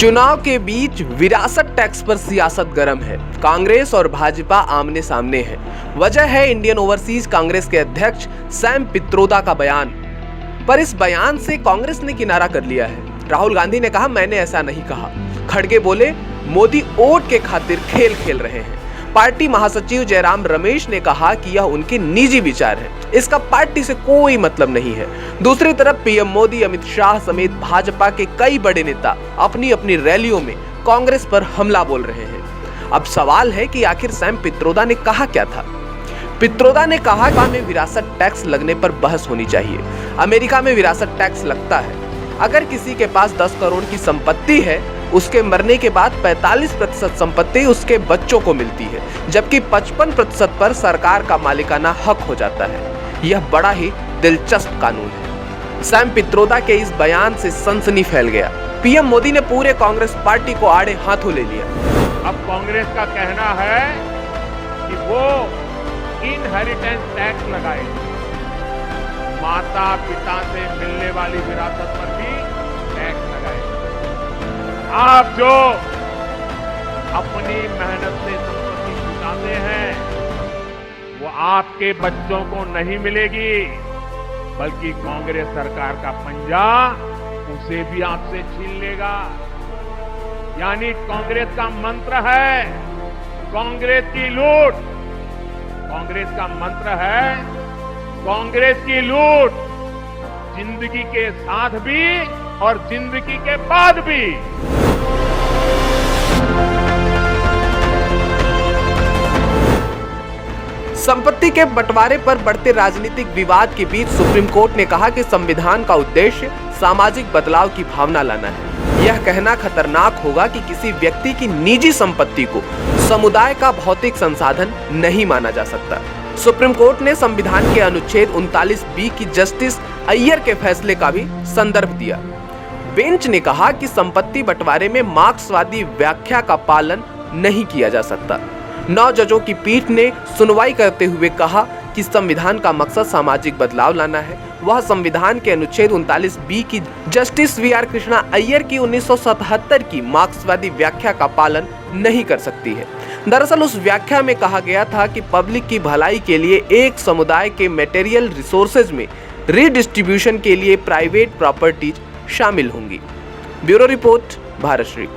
चुनाव के बीच विरासत टैक्स पर सियासत गर्म है। कांग्रेस और भाजपा आमने सामने है। वजह है इंडियन ओवरसीज कांग्रेस के अध्यक्ष सैम पित्रोदा का बयान। पर इस बयान से कांग्रेस ने किनारा कर लिया है। राहुल गांधी ने कहा, मैंने ऐसा नहीं कहा। खड़गे बोले, मोदी वोट के खातिर खेल खेल रहे हैं। पार्टी महासचिव जयराम रमेश ने कहा कि यह उनके निजी विचार है, इसका पार्टी से कोई मतलब नहीं है। दूसरी तरफ पीएम मोदी, अमित शाह समेत भाजपा के कई बड़े नेता अपनी अपनी रैलियों में कांग्रेस पर हमला बोल रहे हैं। अब सवाल है कि आखिर सैम पित्रोदा ने कहा क्या था। पित्रोदा ने कहा कि में विरासत टैक्स लगने पर बहस होनी चाहिए। अमेरिका में विरासत टैक्स लगता है। अगर किसी के पास 10 करोड़ की संपत्ति है, उसके मरने के बाद 45% संपत्ति उसके बच्चों को मिलती है, जबकि 55% पर सरकार का मालिकाना हक हो जाता है। यह बड़ा ही दिलचस्प कानून है। सैम पित्रोदा के इस बयान से सनसनी फैल गया। पीएम मोदी ने पूरे कांग्रेस पार्टी को आड़े हाथों ले लिया। अब कांग्रेस का कहना है कि वो इनहेरिटेंस टैक्स लगाए, माता पिता से मिलने वाली विरासत पर भी टैक्स लगाए। आप जो अपनी मेहनत से संपत्ति जुटाते हैं, वो आपके बच्चों को नहीं मिलेगी, बल्कि कांग्रेस सरकार का पंजा उसे भी आपसे छीन लेगा। यानी कांग्रेस का मंत्र है कांग्रेस की लूट। कांग्रेस का मंत्र है कांग्रेस की लूट, जिंदगी के साथ भी और जिंदगी के बाद भी। संपत्ति के बंटवारे पर बढ़ते राजनीतिक विवाद के बीच सुप्रीम कोर्ट ने कहा कि संविधान का उद्देश्य सामाजिक बदलाव की भावना लाना है। यह कहना खतरनाक होगा कि किसी व्यक्ति की निजी संपत्ति को समुदाय का भौतिक संसाधन नहीं माना जा सकता। सुप्रीम कोर्ट ने संविधान के अनुच्छेद 39B की जस्टिस अय्यर के फैसले का भी संदर्भ दिया। बेंच ने कहा कि संपत्ति बंटवारे में मार्क्सवादी व्याख्या का पालन नहीं किया जा सकता। 9 जजों की पीठ ने सुनवाई करते हुए कहा कि संविधान का मकसद सामाजिक बदलाव लाना है। वह संविधान के अनुच्छेद 39B की जस्टिस VR कृष्णा अय्यर की 1977 की मार्क्सवादी व्याख्या का पालन नहीं कर सकती है। दरअसल उस व्याख्या में कहा गया था कि पब्लिक की भलाई के लिए एक समुदाय के मटेरियल रिसोर्सेज में रीडिस्ट्रीब्यूशन के लिए प्राइवेट प्रॉपर्टीज शामिल होंगी। Bureau report, Bharat Shri.